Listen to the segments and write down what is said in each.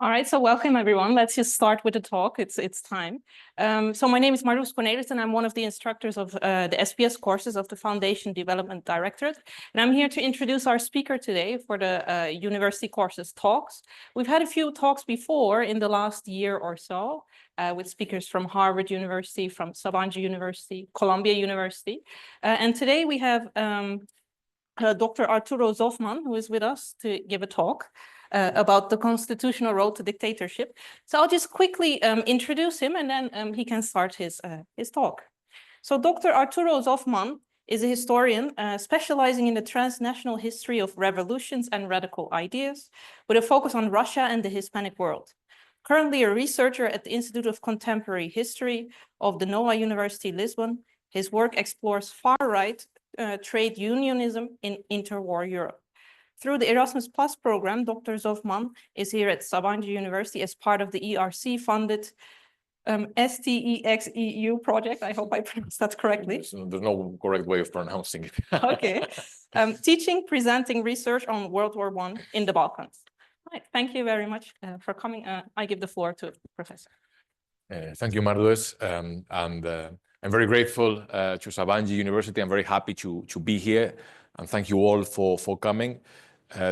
All right, so welcome everyone. Let's just start with the talk. It's time. So my name is Marloes Cornelis, and I'm one of the instructors of the SPS courses of the Foundation Development Directorate. And I'm here to introduce our speaker today for the university courses talks. We've had a few talks before in the last year or so with speakers from Harvard University, from Sabancı University, Columbia University. And today we have Dr. Arturo Zoffmann, who is with us to give a talk about the constitutional road to dictatorship. So I'll just quickly introduce him, and then he can start his talk. So Dr. Arturo Zoffmann is a historian specializing in the transnational history of revolutions and radical ideas, with a focus on Russia and the Hispanic world. Currently a researcher at the Institute of Contemporary History of the NOA University Lisbon, his work explores far-right trade unionism in interwar Europe. Through the Erasmus Plus program, Dr. Zoffmann is here at Sabancı University as part of the ERC-funded STEXEU project. I hope I pronounced that correctly. There's no correct way of pronouncing it. Okay. Teaching, presenting research on World War I in the Balkans. Right. Thank you very much for coming. I give the floor to the professor. Thank you, Marloes. I'm very grateful to Sabancı University. I'm very happy to be here, and thank you all for coming.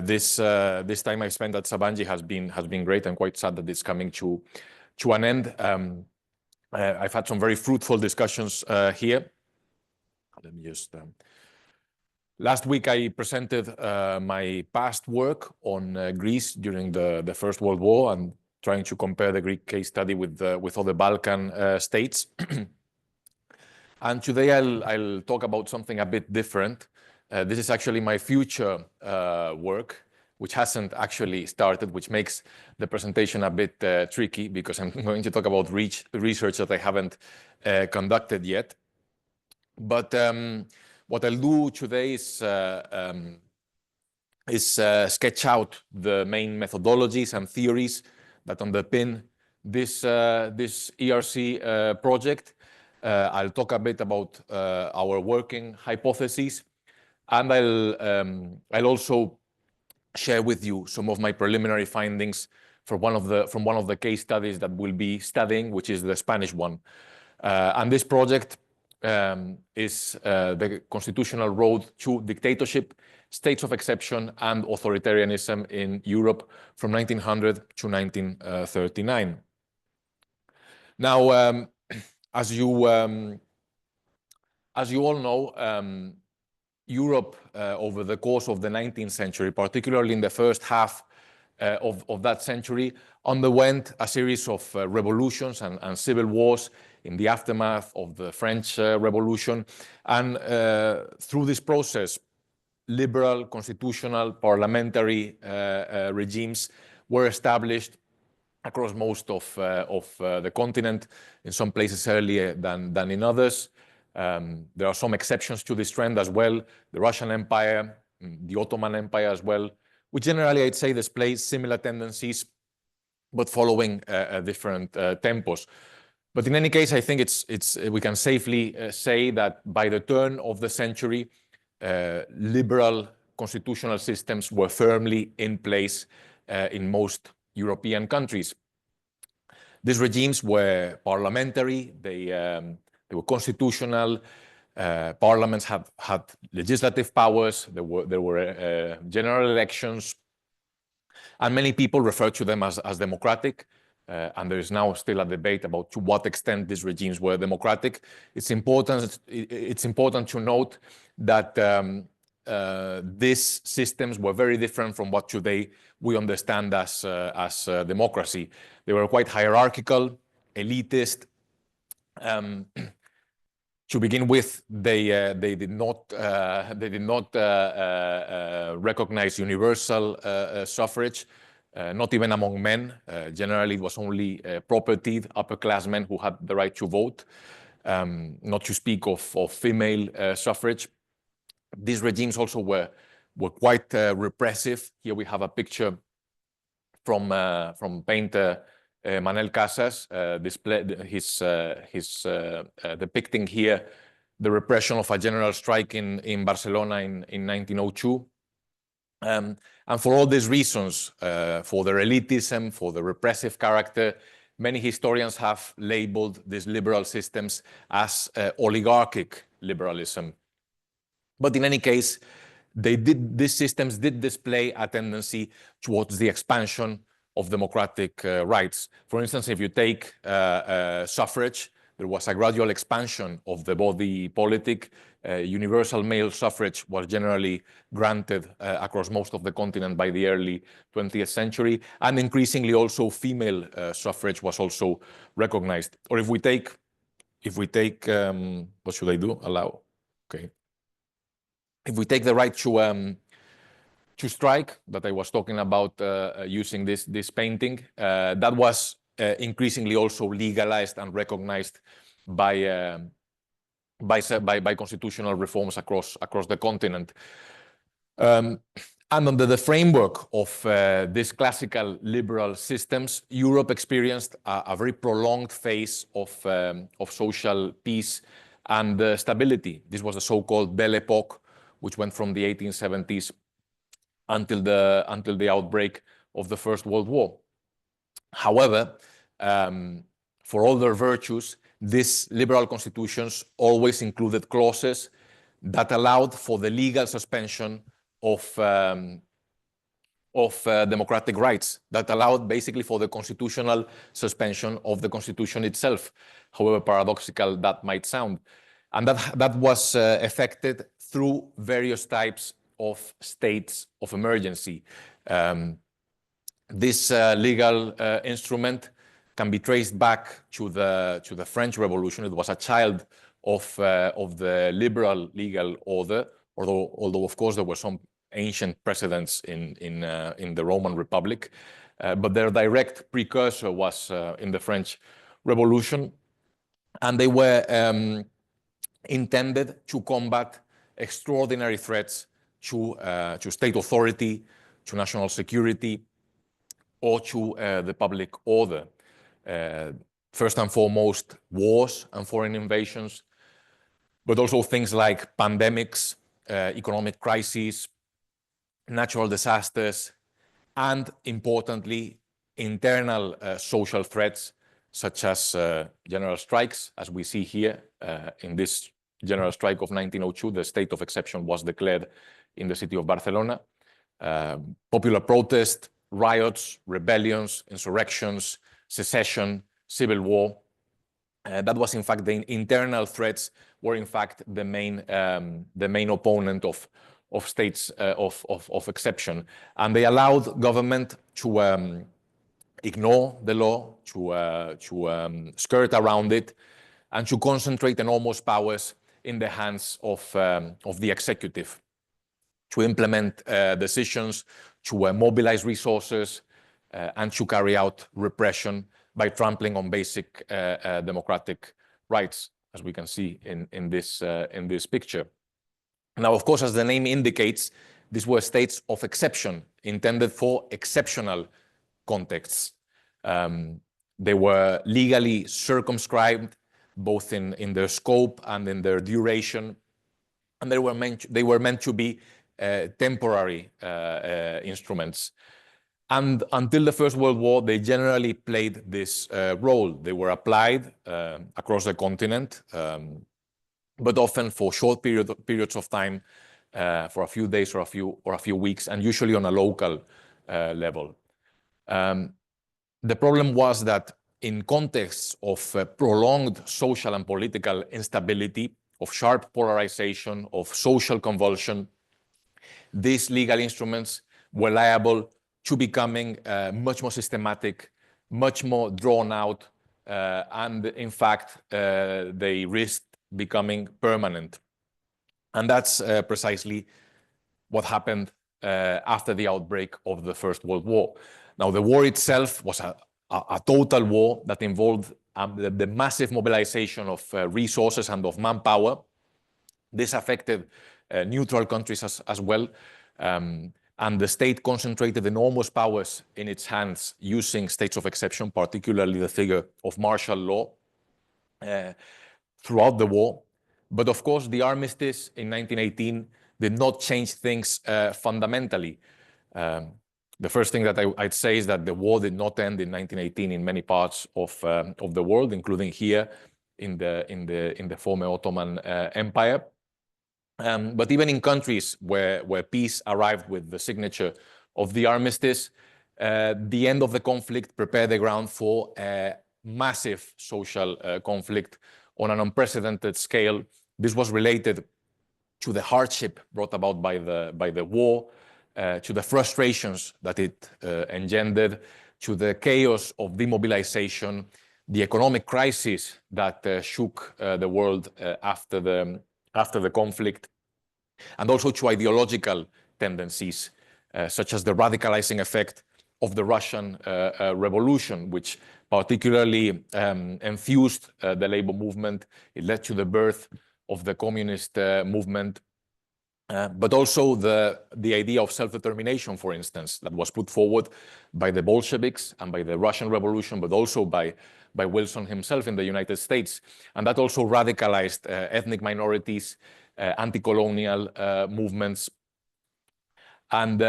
This time I spent at Sabancı has been great. I'm quite sad that it's coming to an end. I've had some very fruitful discussions here. Let me just. Last week I presented my past work on Greece during the First World War and trying to compare the Greek case study with other Balkan states. And today I'll talk about something a bit different. This is actually my future work, which hasn't actually started, which makes the presentation a bit tricky because I'm going to talk about research that I haven't conducted yet. But what I'll do today is sketch out the main methodologies and theories that underpin this ERC project. I'll talk a bit about our working hypotheses, and I'll also share with you some of my preliminary findings from one of the case studies that we'll be studying, which is the Spanish one. And this project is the constitutional road to dictatorship, states of exception, and authoritarianism in Europe from 1900 to 1939. Now, as you all know, Europe over the course of the 19th century, particularly in the first half of that century, underwent a series of revolutions and civil wars in the aftermath of the French Revolution. And through this process, liberal, constitutional, parliamentary regimes were established across most of the continent, in some places earlier than in others. There are some exceptions to this trend as well. The Russian Empire, the Ottoman Empire as well, which generally I'd say displays similar tendencies, but following different tempos. But in any case, I think we can safely say that by the turn of the century, liberal constitutional systems were firmly in place in most European countries. These regimes were parliamentary, they were constitutional, parliaments had legislative powers, there were general elections, and many people refer to them as democratic. And there is now still a debate about to what extent these regimes were democratic. It's important to note that these systems were very different from what today we understand as democracy. They were quite hierarchical, elitist. To begin with, they did not recognize universal suffrage. Not even among men. Generally, it was only propertied upperclassmen who had the right to vote, not to speak of female suffrage. These regimes also were quite repressive. Here we have a picture from painter Manel Casas, depicting here the repression of a general strike in Barcelona in 1902. And for all these reasons, for their elitism, for the repressive character, many historians have labeled these liberal systems as oligarchic liberalism. But in any case, these systems did display a tendency towards the expansion of democratic rights. For instance, if you take suffrage, there was a gradual expansion of the body politic. Universal male suffrage was generally granted across most of the continent by the early 20th century, and increasingly also female suffrage was also recognized. Or if we take, what should I do? Allow, okay. If we take the right to strike that I was talking about using this painting, that was increasingly also legalized and recognized by constitutional reforms across the continent. And under the framework of these classical liberal systems, Europe experienced a very prolonged phase of social peace and stability. This was the so-called Belle Époque, which went from the 1870s until the outbreak of the First World War. However, for all their virtues, these liberal constitutions always included clauses that allowed for the legal suspension of democratic rights, that allowed basically for the constitutional suspension of the Constitution itself, however paradoxical that might sound. And that was effected through various types of states of emergency. This legal instrument can be traced back to the French Revolution. It was a child of the liberal legal order, although of course there were some ancient precedents in the Roman Republic, but their direct precursor was in the French Revolution, and they were intended to combat extraordinary threats to state authority, to national security, or to the public order. First and foremost, wars and foreign invasions, but also things like pandemics, economic crises, natural disasters, and importantly, internal social threats such as general strikes, as we see here in this general strike of 1902. The state of exception was declared in the city of Barcelona. Popular protest, riots, rebellions, insurrections, secession, civil war. That was in fact the internal threats were in fact the main opponent of states of exception, and they allowed government to ignore the law, to skirt around it, and to concentrate enormous powers in the hands of the executive, to implement decisions, to mobilize resources, and to carry out repression by trampling on basic democratic rights, as we can see in this picture. Now, of course, as the name indicates, these were states of exception intended for exceptional contexts. They were legally circumscribed, both in their scope and in their duration, and they were meant to be temporary instruments. And until the First World War, they generally played this role. They were applied across the continent, but often for short periods of time, for a few days or a few weeks, and usually on a local level. The problem was that in contexts of prolonged social and political instability, of sharp polarization, of social convulsion, these legal instruments were liable to becoming much more systematic, much more drawn out, and in fact, they risked becoming permanent. And that's precisely what happened after the outbreak of the First World War. Now, the war itself was a total war that involved the massive mobilization of resources and of manpower. This affected neutral countries as well. And the state concentrated enormous powers in its hands using states of exception, particularly the figure of martial law, throughout the war. But of course, the armistice in 1918 did not change things fundamentally. The first thing that I'd say is that the war did not end in 1918 in many parts of the world, including here in the former Ottoman Empire. But even in countries where peace arrived with the signature of the armistice, the end of the conflict prepared the ground for a massive social conflict on an unprecedented scale. This was related to the hardship brought about by the war, to the frustrations that it engendered, to the chaos of demobilization, the economic crisis that shook the world after the conflict, and also to ideological tendencies, such as the radicalizing effect of the Russian Revolution, which particularly infused the labor movement. It led to the birth of the communist movement, but also the idea of self-determination, for instance, that was put forward by the Bolsheviks and by the Russian Revolution, but also by Wilson himself in the United States. And that also radicalized ethnic minorities, anti-colonial movements. And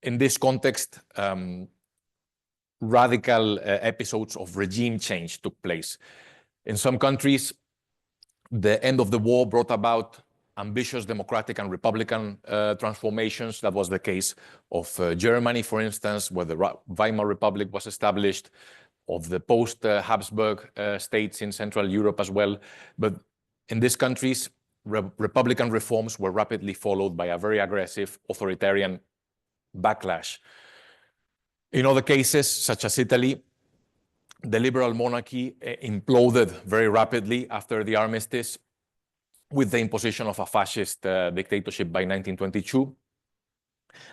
in this context, radical episodes of regime change took place. In some countries, the end of the war brought about ambitious democratic and republican transformations. That was the case of Germany, for instance, where the Weimar Republic was established, of the post-Habsburg states in Central Europe as well. But in these countries, republican reforms were rapidly followed by a very aggressive authoritarian backlash. In other cases, such as Italy, the liberal monarchy imploded very rapidly after the armistice, with the imposition of a fascist dictatorship by 1922.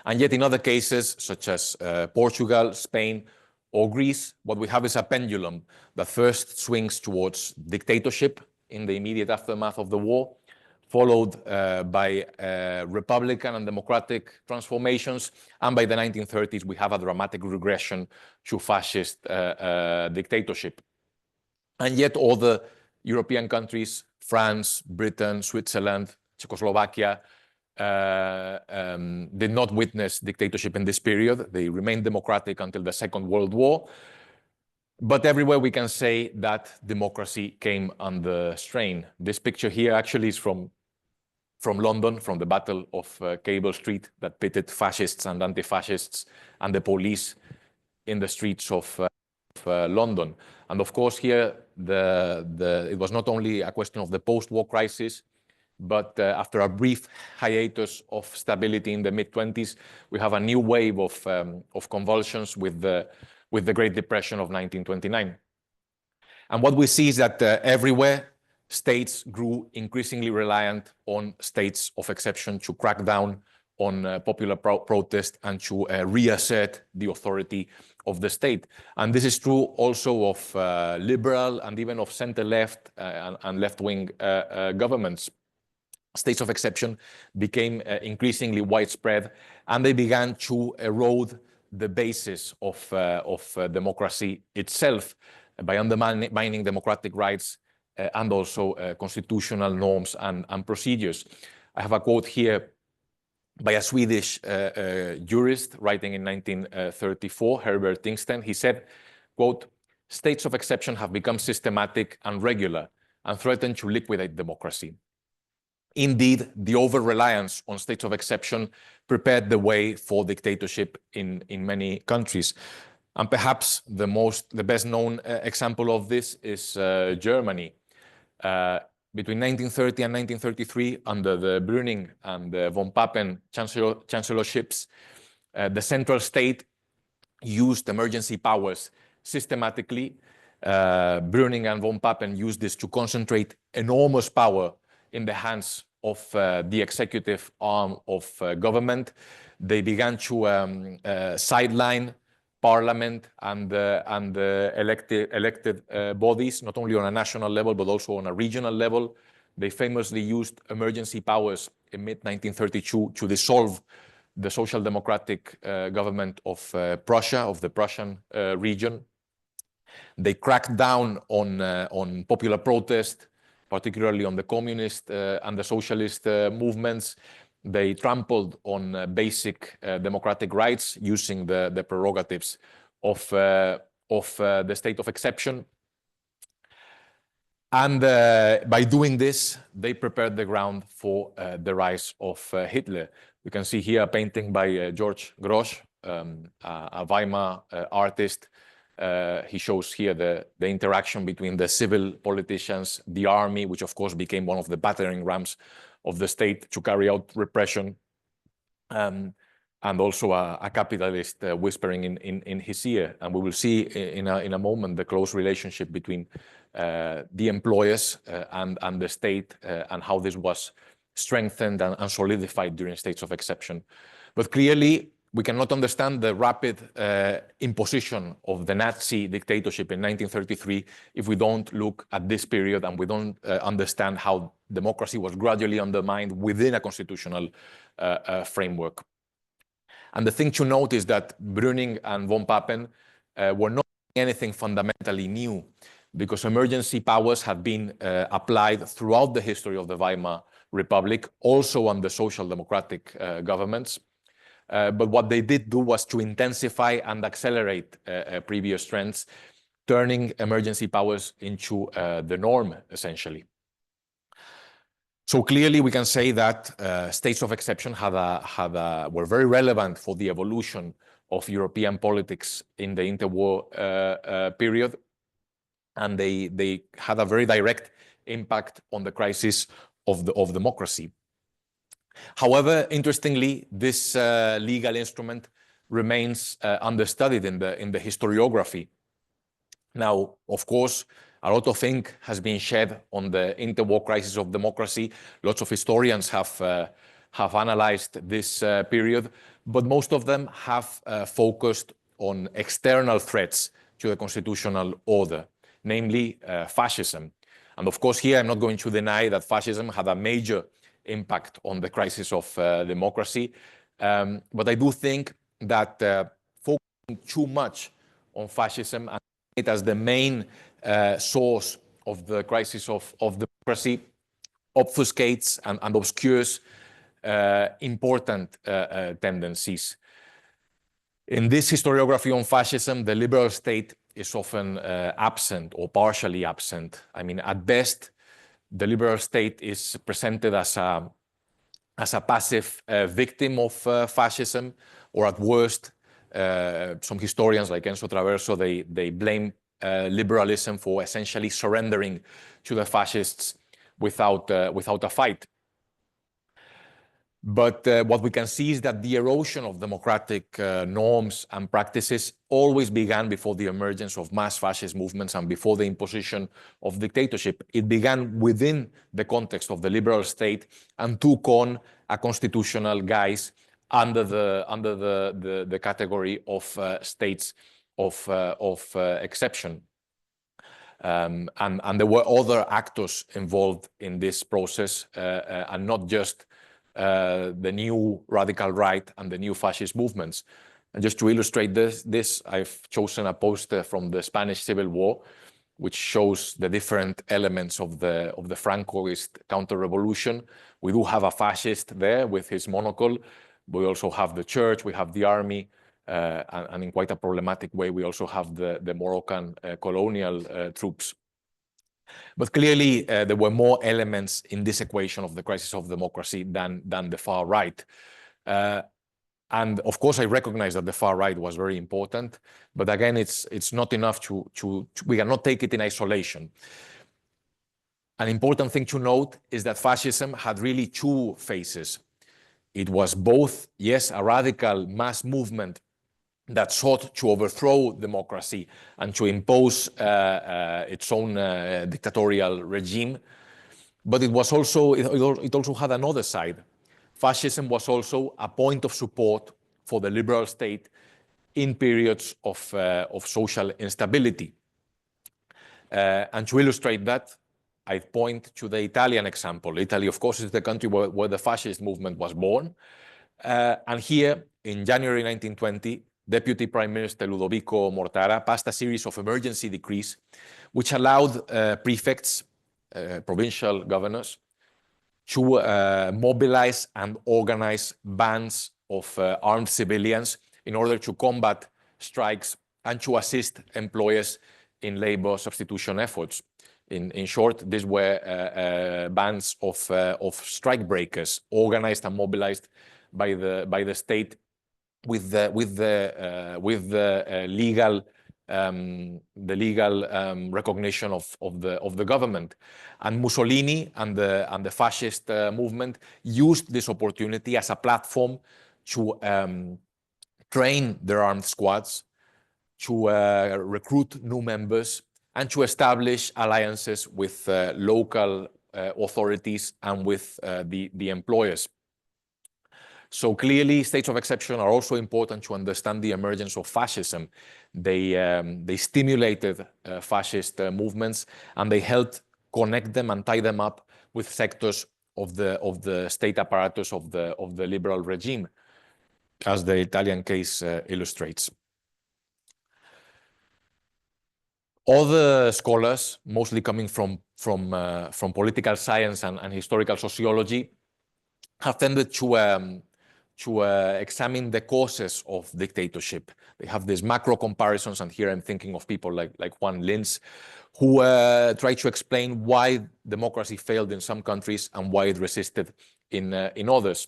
And yet in other cases, such as Portugal, Spain, or Greece, what we have is a pendulum that first swings towards dictatorship in the immediate aftermath of the war, followed by republican and democratic transformations. And by the 1930s, we have a dramatic regression to fascist dictatorship. And yet other European countries, France, Britain, Switzerland, Czechoslovakia, did not witness dictatorship in this period. They remained democratic until the Second World War. But everywhere we can say that democracy came under strain. This picture here actually is from London, from the Battle of Cable Street, that pitted fascists and anti-fascists and the police in the streets of London. And of course here, it was not only a question of the post-war crisis, but after a brief hiatus of stability in the mid-20s, we have a new wave of convulsions with the Great Depression of 1929. And what we see is that everywhere, states grew increasingly reliant on states of exception to crack down on popular protest and to reassert the authority of the state. And this is true also of liberal and even of center-left and left-wing governments. States of exception became increasingly widespread, and they began to erode the basis of democracy itself by undermining democratic rights and also constitutional norms and procedures. I have a quote here by a Swedish jurist writing in 1934, Herbert Tingsten. He said, quote, "States of exception have become systematic and regular and threaten to liquidate democracy. Indeed, the over-reliance on states of exception prepared the way for dictatorship in many countries." And perhaps the best known example of this is Germany. Between 1930 and 1933, under the Brüning and the von Papen chancellorships, the central state used emergency powers systematically. Brüning and von Papen used this to concentrate enormous power in the hands of the executive arm of government. They began to sideline parliament and elected bodies, not only on a national level, but also on a regional level. They famously used emergency powers in mid-1932 to dissolve the social democratic government of Prussia, of the Prussian region. They cracked down on popular protest, particularly on the communist and the socialist movements. They trampled on basic democratic rights using the prerogatives of the state of exception. And by doing this, they prepared the ground for the rise of Hitler. You can see here a painting by George Grosz, a Weimar artist. He shows here the interaction between the civil politicians, the army, which of course became one of the battering rams of the state to carry out repression, and also a capitalist whispering in his ear. And we will see in a moment the close relationship between the employers and the state, and how this was strengthened and solidified during states of exception. But clearly, we cannot understand the rapid imposition of the Nazi dictatorship in 1933 if we don't look at this period and we don't understand how democracy was gradually undermined within a constitutional framework. And the thing to note is that Brüning and von Papen were not doing anything fundamentally new, because emergency powers had been applied throughout the history of the Weimar Republic, also under social democratic governments. But what they did do was to intensify and accelerate previous trends, turning emergency powers into the norm, essentially. So clearly, we can say that states of exception were very relevant for the evolution of European politics in the interwar period, and they had a very direct impact on the crisis of democracy. However, interestingly, this legal instrument remains understudied in the historiography. Now, of course, a lot of ink has been shed on the interwar crisis of democracy. Lots of historians have analyzed this period, but most of them have focused on external threats to the constitutional order, namely fascism. And of course, here I'm not going to deny that fascism had a major impact on the crisis of democracy. But I do think that focusing too much on fascism and it as the main source of the crisis of democracy obfuscates and obscures important tendencies. In this historiography on fascism, the liberal state is often absent or partially absent. I mean, at best, the liberal state is presented as a passive victim of fascism, or at worst, some historians like Enzo Traverso, they blame liberalism for essentially surrendering to the fascists without a fight. But what we can see is that the erosion of democratic norms and practices always began before the emergence of mass fascist movements and before the imposition of dictatorship. It began within the context of the liberal state and took on a constitutional guise under the category of states of exception. And there were other actors involved in this process, and not just the new radical right and the new fascist movements. And just to illustrate this, I've chosen a poster from the Spanish Civil War, which shows the different elements of the Francoist counter-revolution. We do have a fascist there with his monocle. We also have the church, we have the army, and in quite a problematic way, we also have the Moroccan colonial troops. But clearly, there were more elements in this equation of the crisis of democracy than the far right. And of course, I recognize that the far right was very important, but again, it's not enough we cannot take it in isolation. An important thing to note is that fascism had really two phases. It was both, yes, a radical mass movement that sought to overthrow democracy and to impose its own dictatorial regime, but it also had another side. Fascism was also a point of support for the liberal state in periods of social instability. And to illustrate that, I point to the Italian example. Italy, of course, is the country where the fascist movement was born. And here, in January 1920, Deputy Prime Minister Ludovico Mortara passed a series of emergency decrees which allowed prefects, provincial governors, to mobilize and organize bands of armed civilians in order to combat strikes and to assist employers in labor substitution efforts. In short, these were bands of strike breakers organized and mobilized by the state with the legal recognition of the government. And Mussolini and the fascist movement used this opportunity as a platform to train their armed squads, to recruit new members, and to establish alliances with local authorities and with the employers. So clearly, states of exception are also important to understand the emergence of fascism. They stimulated fascist movements, and they helped connect them and tie them up with sectors of the state apparatus of the liberal regime, as the Italian case illustrates. Other scholars, mostly coming from political science and historical sociology, have tended to examine the causes of dictatorship. They have these macro comparisons, and here I'm thinking of people like Juan Linz, who try to explain why democracy failed in some countries and why it resisted in others.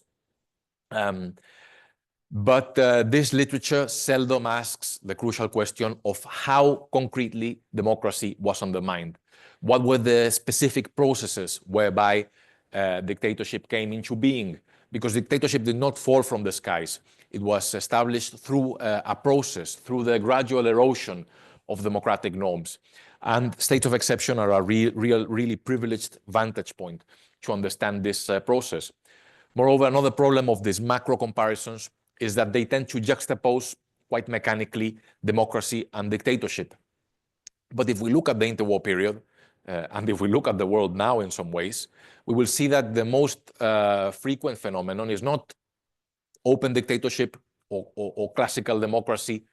But this literature seldom asks the crucial question of how concretely democracy was undermined. What were the specific processes whereby dictatorship came into being? Because dictatorship did not fall from the skies. It was established through a process, through the gradual erosion of democratic norms. And states of exception are a really privileged vantage point to understand this process. Moreover, another problem of these macro comparisons is that they tend to juxtapose quite mechanically democracy and dictatorship. But if we look at the interwar period, and if we look at the world now in some ways, we will see that the most frequent phenomenon is not open dictatorship or classical democracy,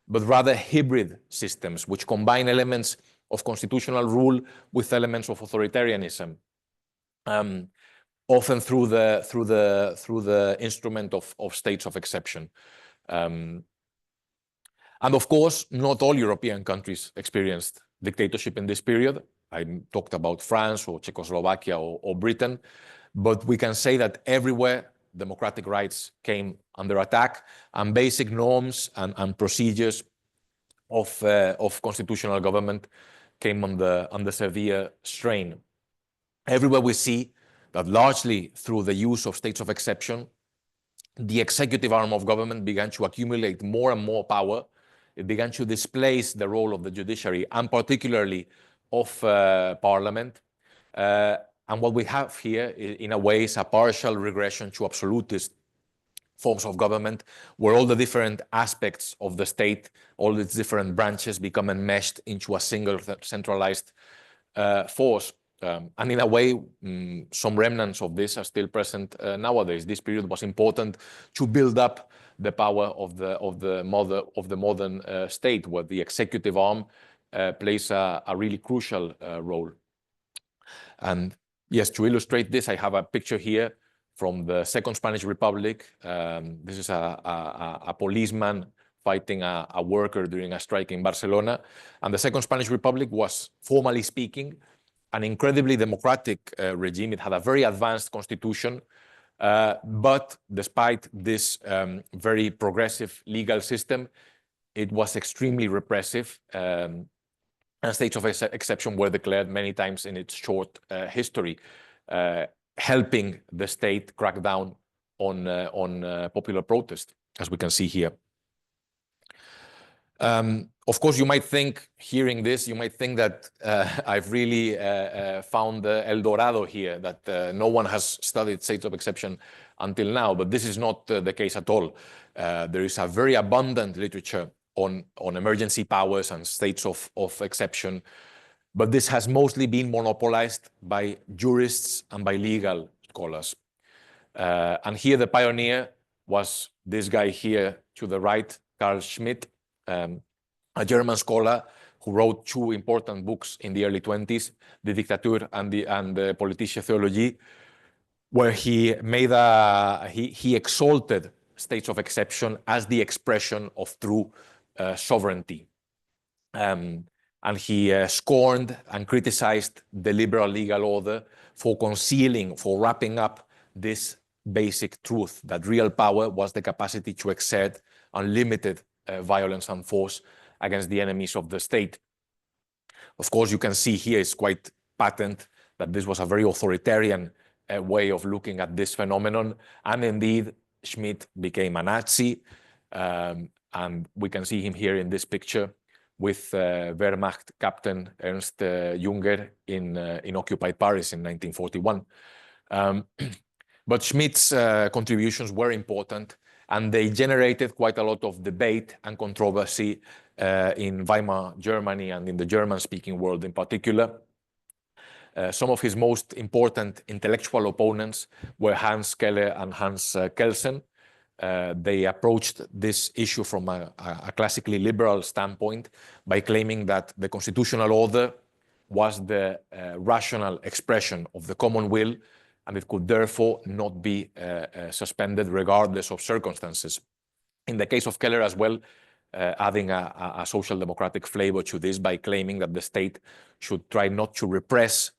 but rather hybrid systems, which combine elements of constitutional rule with elements of authoritarianism, often through the instrument of states of exception. And of course, not all European countries experienced dictatorship in this period. I talked about France or Czechoslovakia or Britain, but we can say that everywhere democratic rights came under attack, and basic norms and procedures of constitutional government came under severe strain. Everywhere we see that largely through the use of states of exception, the executive arm of government began to accumulate more and more power. It began to displace the role of the judiciary, and particularly of parliament. And what we have here, in a way, is a partial regression to absolutist forms of government, where all the different aspects of the state, all its different branches become enmeshed into a single centralized force. And in a way, some remnants of this are still present nowadays. This period was important to build up the power of the modern state, where the executive arm plays a really crucial role. And yes, to illustrate this, I have a picture here from the Second Spanish Republic. This is a policeman fighting a worker during a strike in Barcelona. And the Second Spanish Republic was, formally speaking, an incredibly democratic regime. It had a very advanced constitution, but despite this very progressive legal system, it was extremely repressive, and states of exception were declared many times in its short history, helping the state crack down on popular protest, as we can see here. Of course, you might think, hearing this, you might think that I've really found El Dorado here, that no one has studied states of exception until now, but this is not the case at all. There is a very abundant literature on emergency powers and states of exception, but this has mostly been monopolized by jurists and by legal scholars. And here the pioneer was this guy here to the right, Carl Schmitt, a German scholar who wrote two important books in the early 20s, The Dictatur and the Politische Theologie, where he exalted states of exception as the expression of true sovereignty. And he scorned and criticized the liberal legal order for concealing, for wrapping up this basic truth that real power was the capacity to exert unlimited violence and force against the enemies of the state. Of course, you can see here it's quite patent that this was a very authoritarian way of looking at this phenomenon. And indeed, Schmidt became a Nazi. And we can see him here in this picture with Wehrmacht Captain Ernst Junger in occupied Paris in 1941. But Schmidt's contributions were important, and they generated quite a lot of debate and controversy in Weimar Germany and in the German-speaking world in particular. Some of his most important intellectual opponents were Hans Keller and Hans Kelsen. They approached this issue from a classically liberal standpoint by claiming that the constitutional order was the rational expression of the common will, and it could therefore not be suspended regardless of circumstances. In the case of Keller as well, adding a social democratic flavor to this by claiming that the state should try not to repress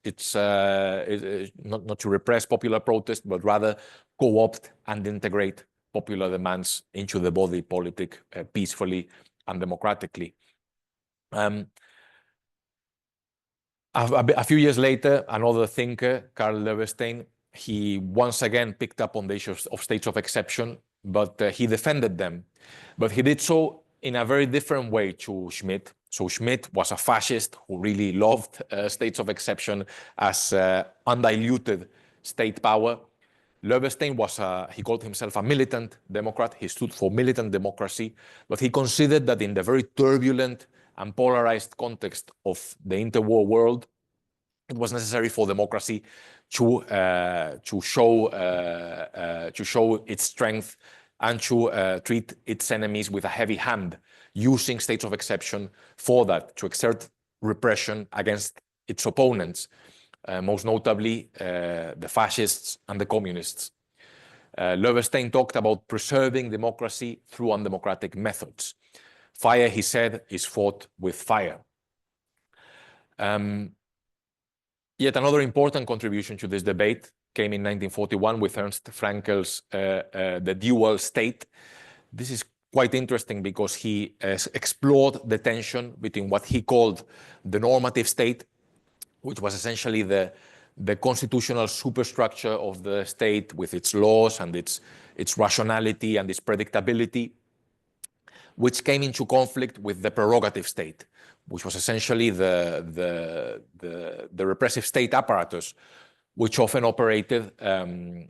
not to repress popular protest, but rather co-opt and integrate popular demands into the body politic peacefully and democratically. A few years later, another thinker, Karl Löwenstein, he once again picked up on the issue of states of exception, but he defended them. But he did so in a very different way to Schmidt. So Schmidt was a fascist who really loved states of exception as undiluted state power. Löwenstein he called himself a militant Democrat. He stood for militant democracy, but he considered that in the very turbulent and polarized context of the interwar world, it was necessary for democracy to show its strength and to treat its enemies with a heavy hand, using states of exception for that, to exert repression against its opponents, most notably the fascists and the communists. Löwenstein talked about preserving democracy through undemocratic methods. Fire, he said, is fought with fire. Yet another important contribution to this debate came in 1941 with Ernst Frankel's The Dual State. This is quite interesting because he explored the tension between what he called the normative state, which was essentially the constitutional superstructure of the state with its laws and its rationality and its predictability, which came into conflict with the prerogative state, which was essentially the repressive state apparatus, which often operated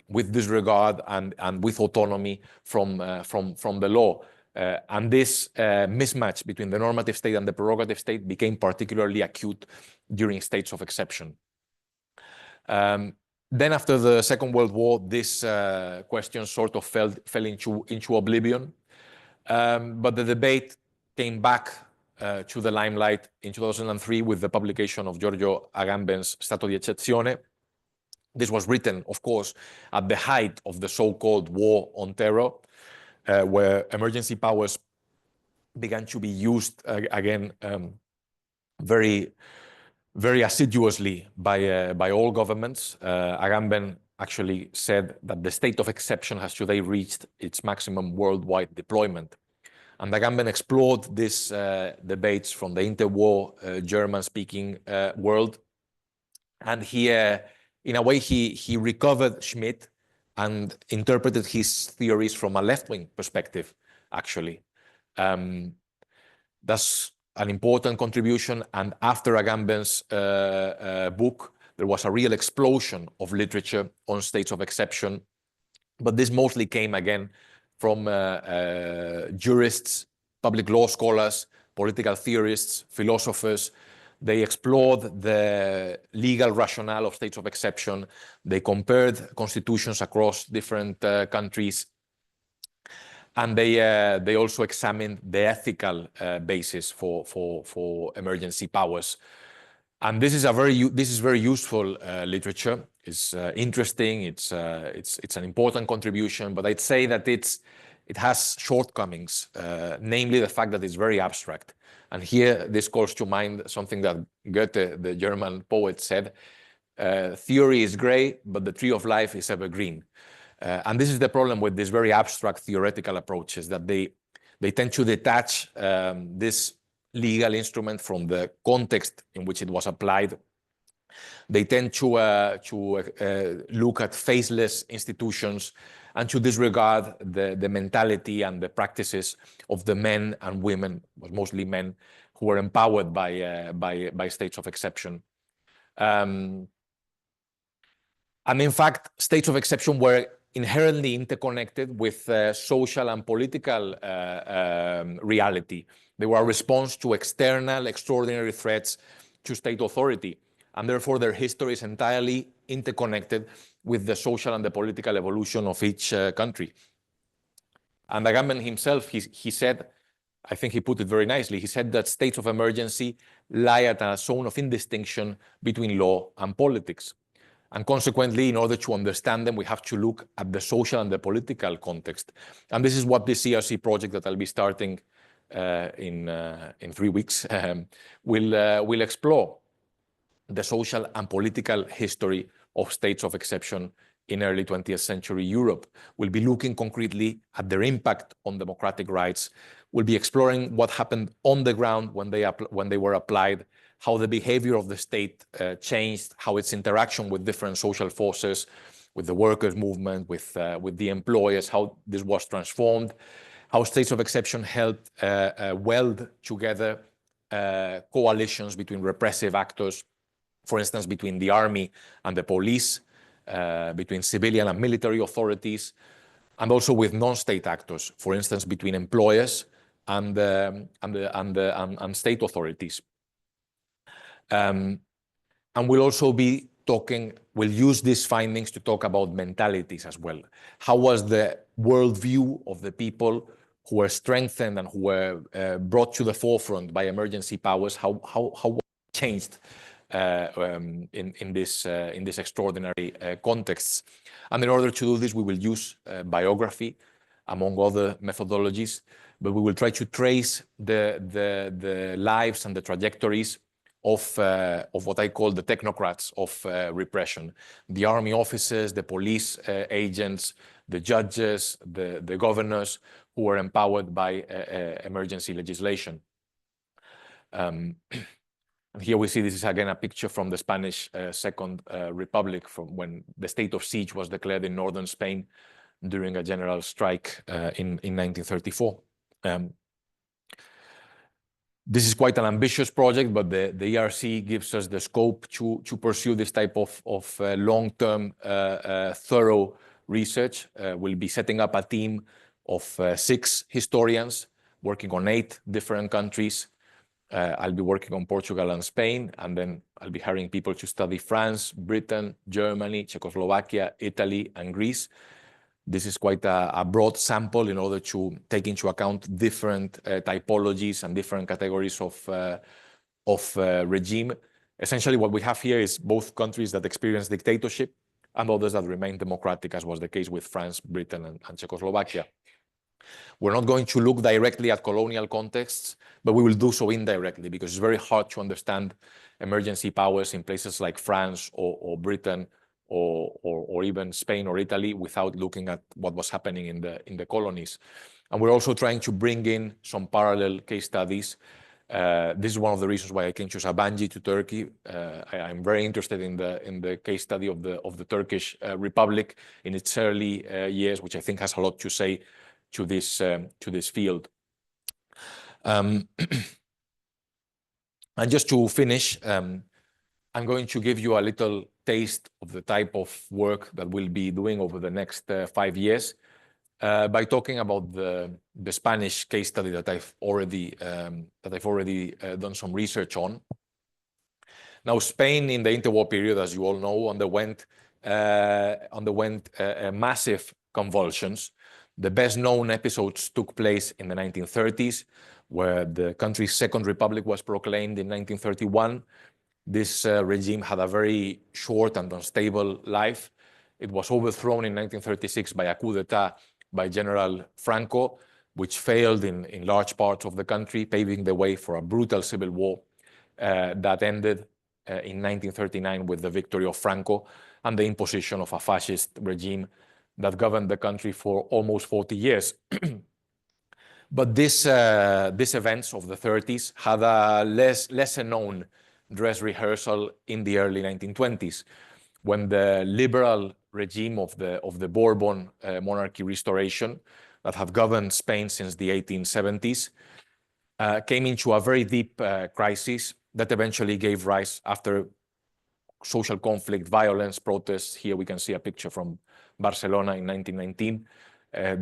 with disregard and with autonomy from the law. And this mismatch between the normative state and the prerogative state became particularly acute during states of exception. Then after the Second World War, this question sort of fell into oblivion. But the debate came back to the limelight in 2003 with the publication of Giorgio Agamben's Stato di Eccezione. This was written, of course, at the height of the so-called war on terror, where emergency powers began to be used again very, very assiduously by all governments. Agamben actually said that the state of exception has today reached its maximum worldwide deployment. And Agamben explored these debates from the interwar German-speaking world. And he, in a way, he recovered Schmidt and interpreted his theories from a left-wing perspective, actually. That's an important contribution. And after Agamben's book, there was a real explosion of literature on states of exception. But this mostly came again from jurists, public law scholars, political theorists, philosophers. They explored the legal rationale of states of exception. They compared constitutions across different countries. And they also examined the ethical basis for emergency powers. And this is very useful literature. interesting. It's an important contribution, but I'd say that it has shortcomings, namely the fact that it's very abstract. And here, this calls to mind something that Goethe, the German poet, said: "Theory is gray, but the tree of life is evergreen." And this is the problem with these very abstract theoretical approaches, that they tend to detach this legal instrument from the context in which it was applied. They tend to look at faceless institutions and to disregard the mentality and the practices of the men and women, but mostly men, who were empowered by states of exception. And in fact, states of exception were inherently interconnected with social and political reality. They were a response to external, extraordinary threats to state authority, and therefore their history is entirely interconnected with the social and the political evolution of each country. And Agamben himself, he said, I think he put it very nicely, he said that states of emergency lie at a zone of indistinction between law and politics. And consequently, in order to understand them, we have to look at the social and the political context. And this is what the CRC project that I'll be starting in 3 weeks will explore: the social and political history of states of exception in early 20th century Europe. We'll be looking concretely at their impact on democratic rights. We'll be exploring what happened on the ground when they were applied, how the behavior of the state changed, how its interaction with different social forces, with the workers' movement, with the employers, how this was transformed, how states of exception helped weld together coalitions between repressive actors, for instance, between the army and the police, between civilian and military authorities, and also with non-state actors, for instance, between employers and state authorities. And we'll also be we'll use these findings to talk about mentalities as well. How was the worldview of the people who were strengthened and who were brought to the forefront by emergency powers, how changed in this extraordinary contexts? And in order to do this, we will use biography, among other methodologies, but we will try to trace the lives and the trajectories of what I call the technocrats of repression: the army officers, the police agents, the judges, the governors who were empowered by emergency legislation. And here we see, this is again a picture from the Spanish Second Republic, from when the state of siege was declared in northern Spain during a general strike in 1934. This is quite an ambitious project, but the ERC gives us the scope to pursue this type of long-term, thorough research. We'll be setting up a team of 6 historians working on 8 different countries. I'll be working on Portugal and Spain, and then I'll be hiring people to study France, Britain, Germany, Czechoslovakia, Italy, and Greece. This is quite a broad sample in order to take into account different typologies and different categories of regime. Essentially, what we have here is both countries that experience dictatorship and others that remain democratic, as was the case with France, Britain, and Czechoslovakia. We're not going to look directly at colonial contexts, but we will do so indirectly, because it's very hard to understand emergency powers in places like France or Britain or even Spain or Italy without looking at what was happening in the colonies. And we're also trying to bring in some parallel case studies. This is one of the reasons why I came to Sabancı, to Turkey. I'm very interested in the case study of the Turkish Republic in its early years, which I think has a lot to say to this field. And just to finish, I'm going to give you a little taste of the type of work that we'll be doing over the next 5 years by talking about the Spanish case study that I've already done some research on. Now, Spain in the interwar period, as you all know, underwent massive convulsions. The best known episodes took place in the 1930s, where the country's Second Republic was proclaimed in 1931. This regime had a very short and unstable life. It was overthrown in 1936 by a coup d'etat by General Franco, which failed in large parts of the country, paving the way for a brutal civil war that ended in 1939 with the victory of Franco and the imposition of a fascist regime that governed the country for almost 40 years. But these events of the 30s had a lesser known dress rehearsal in the early 1920s, when the liberal regime of the Bourbon monarchy restoration that have governed Spain since the 1870s came into a very deep crisis that eventually gave rise, after social conflict, violence, protests. Here we can see a picture from Barcelona in 1919.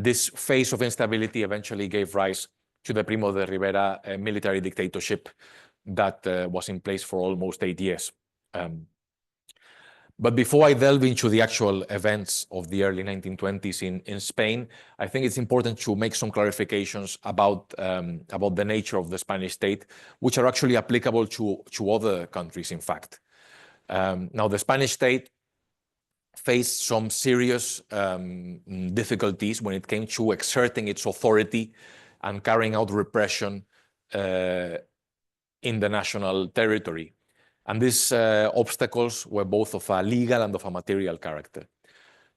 This phase of instability eventually gave rise to the Primo de Rivera military dictatorship that was in place for almost 8 years. But before I delve into the actual events of the early 1920s in Spain, I think it's important to make some clarifications about the nature of the Spanish state, which are actually applicable to other countries, in fact. Now, the Spanish state faced some serious difficulties when it came to exerting its authority and carrying out repression in the national territory. And these obstacles were both of a legal and of a material character.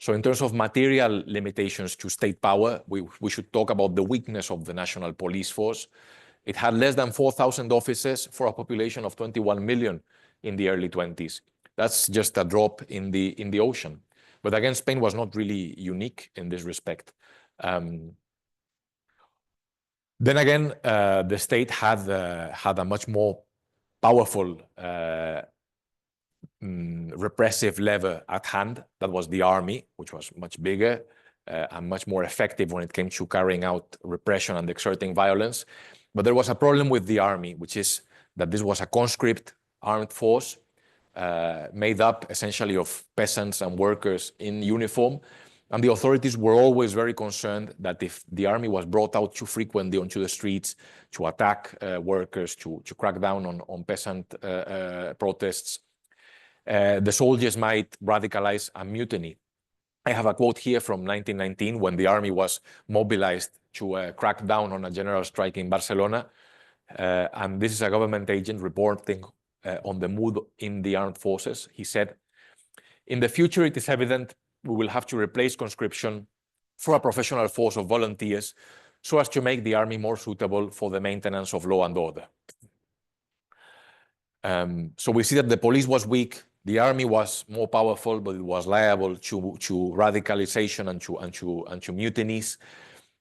So in terms of material limitations to state power, we should talk about the weakness of the national police force. It had less than 4,000 officers for a population of 21 million in the early 20s. That's just a drop in the ocean. But again, Spain was not really unique in this respect. Then again, the state had a much more powerful repressive lever at hand. That was the army, which was much bigger and much more effective when it came to carrying out repression and exerting violence. But there was a problem with the army, which is that this was a conscript armed force made up essentially of peasants and workers in uniform. And the authorities were always very concerned that if the army was brought out too frequently onto the streets to attack workers, to crack down on peasant protests, the soldiers might radicalize a mutiny. I have a quote here from 1919 when the army was mobilized to crack down on a general strike in Barcelona. And this is a government agent reporting on the mood in the armed forces. He said, "In the future, it is evident we will have to replace conscription for a professional force of volunteers so as to make the army more suitable for the maintenance of law and order." So we see that the police was weak, the army was more powerful, but it was liable to radicalization and to mutinies.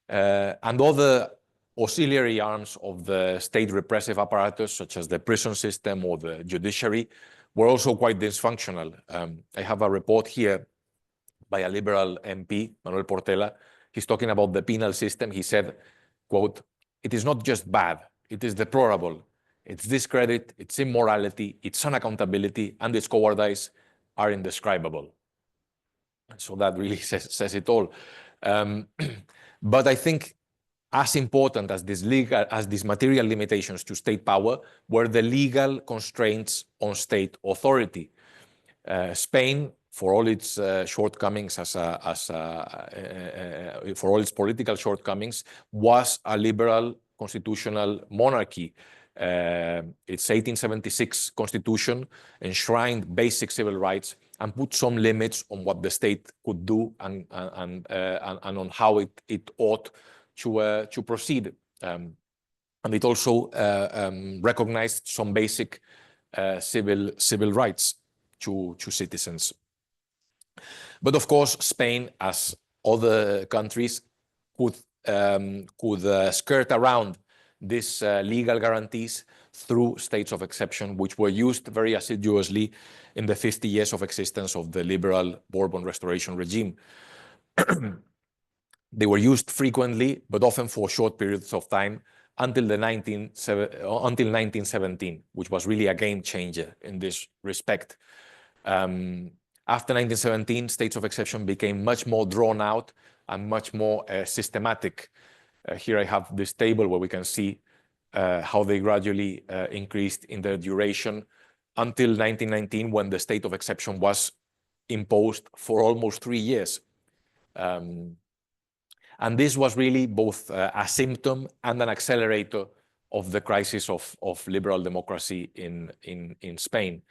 And other auxiliary arms of the state repressive apparatus, such as the prison system or the judiciary, were also quite dysfunctional. I have a report here by a liberal MP, Manuel Portela. He's talking about the penal system. He said, quote, "It is not just bad, it is deplorable. Its discredit, its immorality, its unaccountability, and its cowardice are indescribable." So that really says it all. But I think as important as these material limitations to state power were the legal constraints on state authority. Spain, for all its shortcomings for all its political shortcomings, was a liberal constitutional monarchy. Its 1876 constitution enshrined basic civil rights and put some limits on what the state could do and on how it ought to proceed. And it also recognized some basic civil rights to citizens. But of course, Spain, as other countries, could skirt around these legal guarantees through states of exception, which were used very assiduously in the 50 years of existence of the liberal Bourbon Restoration regime. They were used frequently, but often for short periods of time until 1917, which was really a game changer in this respect. After 1917, states of exception became much more drawn out and much more systematic. Here I have this table where we can see how they gradually increased in their duration until 1919, when the state of exception was imposed for almost 3 years. And this was really both a symptom and an accelerator of the crisis of liberal democracy in Spain.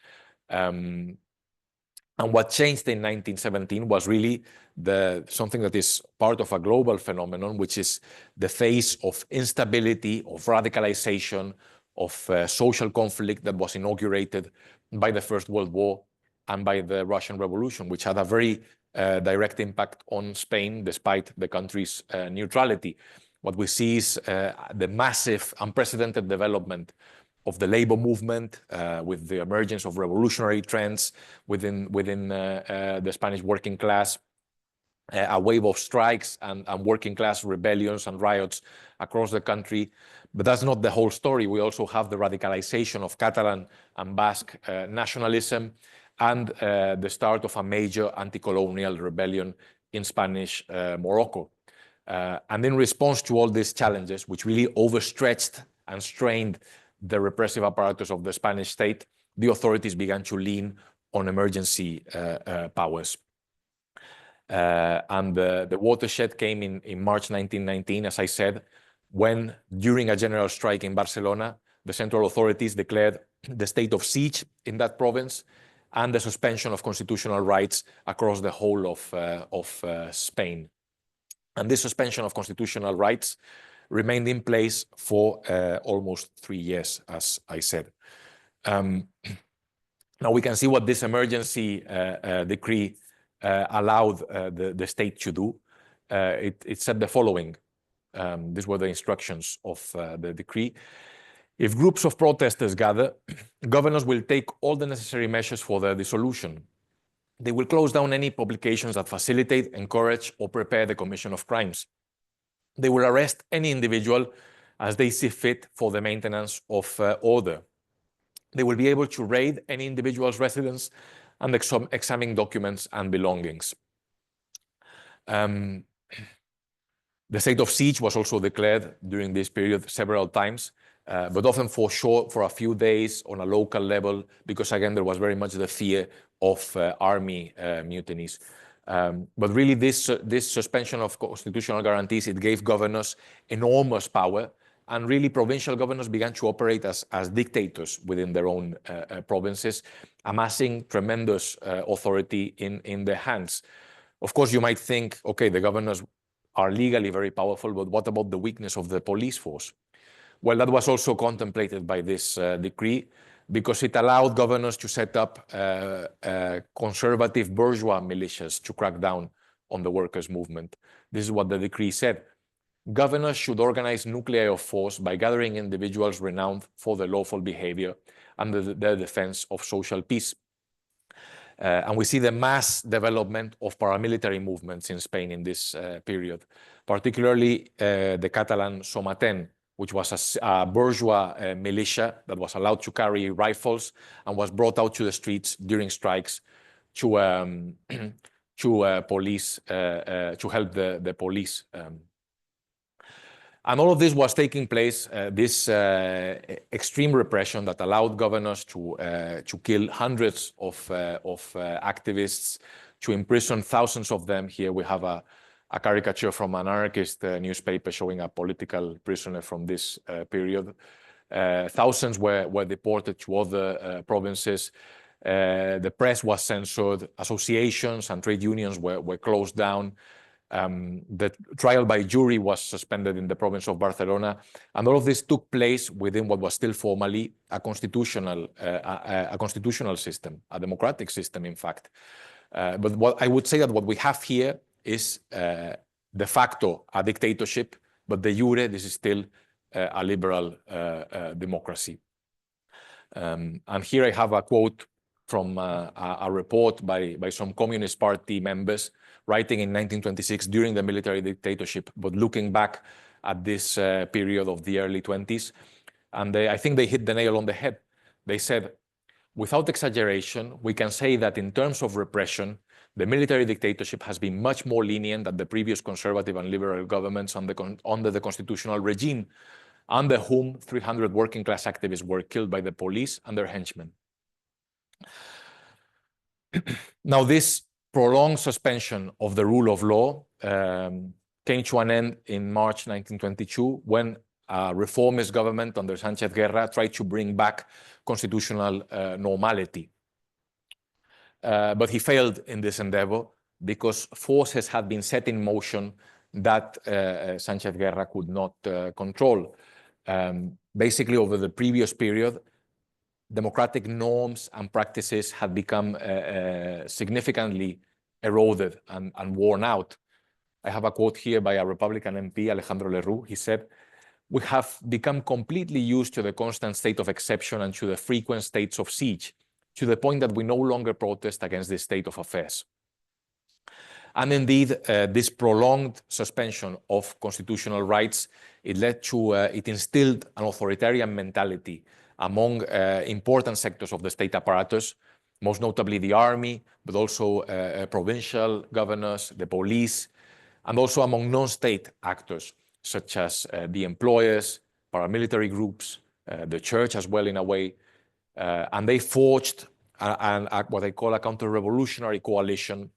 And what changed in 1917 was really something that is part of a global phenomenon, which is the phase of instability, of radicalization, of social conflict that was inaugurated by the First World War and by the Russian Revolution, which had a very direct impact on Spain, despite the country's neutrality. What we see is the massive, unprecedented development of the labor movement, with the emergence of revolutionary trends within the Spanish working class, a wave of strikes and working class rebellions and riots across the country. But that's not the whole story. We also have the radicalization of Catalan and Basque nationalism, and the start of a major anti-colonial rebellion in Spanish Morocco. And in response to all these challenges, which really overstretched and strained the repressive apparatus of the Spanish state, the authorities began to lean on emergency powers. And the watershed came in March 1919, as I said, when, during a general strike in Barcelona, the central authorities declared the state of siege in that province and the suspension of constitutional rights across the whole of Spain. And this suspension of constitutional rights remained in place for almost 3 years, as I said. Now we can see what this emergency decree allowed the state to do. It said the following. These were the instructions of the decree. If groups of protesters gather, governors will take all the necessary measures for their dissolution. They will close down any publications that facilitate, encourage, or prepare the commission of crimes. They will arrest any individual as they see fit for the maintenance of order. They will be able to raid any individual's residence and examine documents and belongings. The state of siege was also declared during this period several times, but often for a few days on a local level, because again, there was very much the fear of army mutinies. But really this suspension of constitutional guarantees, it gave governors enormous power, and really provincial governors began to operate as dictators within their own provinces, amassing tremendous authority in their hands. Of course, you might think, okay, the governors are legally very powerful, but what about the weakness of the police force? Well, that was also contemplated by this decree, because it allowed governors to set up conservative bourgeois militias to crack down on the workers' movement. This is what the decree said. Governors should organize nuclei of force by gathering individuals renowned for their lawful behavior and the defense of social peace. And we see the mass development of paramilitary movements in Spain in this period, particularly the Catalan Somaten, which was a bourgeois militia that was allowed to carry rifles and was brought out to the streets during strikes to police, to help the police. And all of this was taking place, this extreme repression that allowed governors to kill hundreds of activists, to imprison thousands of them. Here we have a caricature from an anarchist newspaper showing a political prisoner from this period. Thousands were deported to other provinces. The press was censored. Associations and trade unions were closed down. The trial by jury was suspended in the province of Barcelona, and all of this took place within what was still formally a constitutional system, a democratic system, in fact. But what I would say that what we have here is de facto a dictatorship, but de jure this is still a liberal democracy. And here I have a quote from a report by some Communist Party members writing in 1926 during the military dictatorship, but looking back at this period of the early 20s. And I think they hit the nail on the head. They said, without exaggeration, we can say that in terms of repression, the military dictatorship has been much more lenient than the previous conservative and liberal governments under the constitutional regime, under whom 300 working class activists were killed by the police and their henchmen. Now, this prolonged suspension of the rule of law came to an end in March 1922 when a reformist government under Sánchez Guerra tried to bring back constitutional normality. But he failed in this endeavor because forces had been set in motion that Sánchez Guerra could not control. Basically, over the previous period, democratic norms and practices had become significantly eroded and worn out. I have a quote here by a Republican MP, Alejandro Lerroux. He said, "We have become completely used to the constant state of exception and to the frequent states of siege, to the point that we no longer protest against this state of affairs." And indeed, this prolonged suspension of constitutional rights, it instilled an authoritarian mentality among important sectors of the state apparatus, most notably the army, but also provincial governors, the police, and also among non-state actors, such as the employers, paramilitary groups, the church as well in a way. And they forged what I call a counter-revolutionary coalition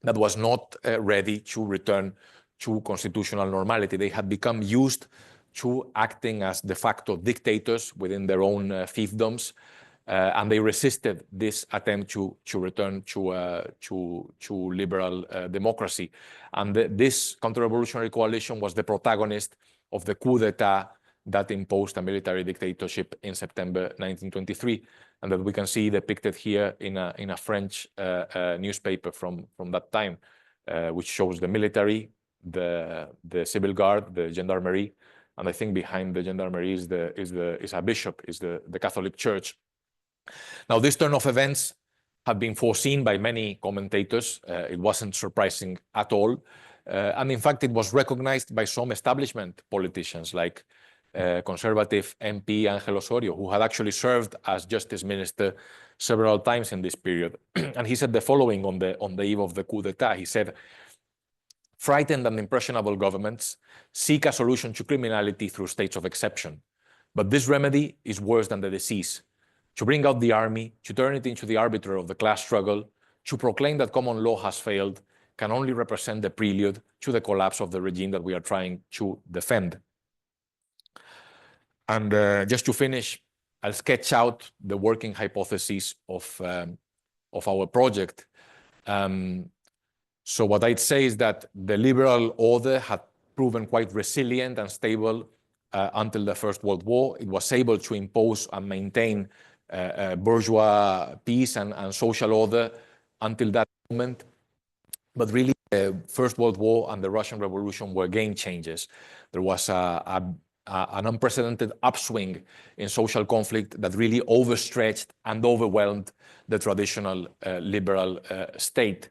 that was not ready to return to constitutional normality. They had become used to acting as de facto dictators within their own fiefdoms, and they resisted this attempt to return to liberal democracy. And this counter-revolutionary coalition was the protagonist of the coup d'etat that imposed a military dictatorship in September 1923, and that we can see depicted here in a French newspaper from that time, which shows the military, the civil guard, the gendarmerie, and I think behind the gendarmerie is a bishop, is the Catholic Church. Now, this turn of events have been foreseen by many commentators. It wasn't surprising at all. And in fact, it was recognized by some establishment politicians like conservative MP Ángel Osorio, who had actually served as justice minister several times in this period. And he said the following on the eve of the coup d'etat. He said, "Frightened and impressionable governments seek a solution to criminality through states of exception. But this remedy is worse than the disease. To bring out the army, to turn it into the arbiter of the class struggle, to proclaim that common law has failed, can only represent the prelude to the collapse of the regime that we are trying to defend." And just to finish, I'll sketch out the working hypothesis of our project. So what I'd say is that the liberal order had proven quite resilient and stable until the First World War. It was able to impose and maintain bourgeois peace and social order until that moment. But really, the First World War and the Russian Revolution were game changers. There was an unprecedented upswing in social conflict that really overstretched and overwhelmed the traditional liberal state,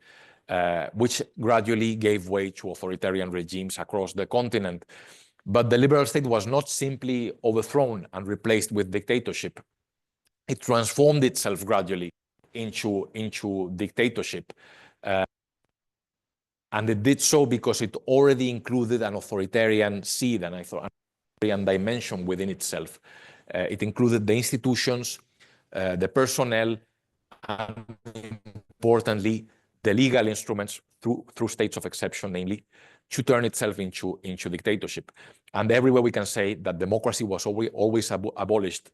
which gradually gave way to authoritarian regimes across the continent. But the liberal state was not simply overthrown and replaced with dictatorship. It transformed itself gradually into dictatorship. And it did so because it already included an authoritarian seed and authoritarian dimension within itself. It included the institutions, the personnel, and importantly, the legal instruments through states of exception, namely, to turn itself into dictatorship. And everywhere we can say that democracy was always abolished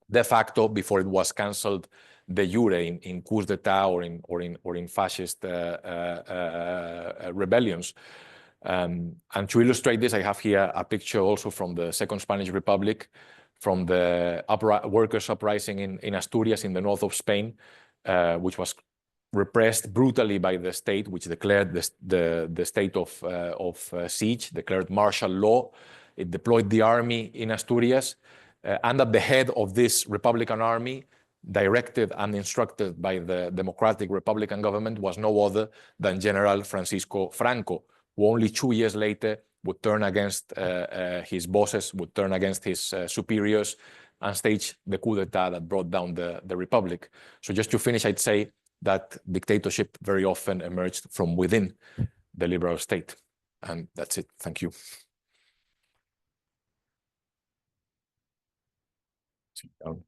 de facto before it was cancelled de jure in coups d'etat or in fascist rebellions. And to illustrate this, I have here a picture also from the Second Spanish Republic, from the workers' uprising in Asturias in the north of Spain, which was repressed brutally by the state, which declared the state of siege, declared martial law. It deployed the army in Asturias, and at the head of this Republican army, directed and instructed by the Democratic Republican government, was no other than General Francisco Franco, who only 2 years later would turn against his bosses, would turn against his superiors, and stage the coup d'etat that brought down the republic. So just to finish, I'd say that dictatorship very often emerged from within the liberal state. And that's it. Thank you. Sit down.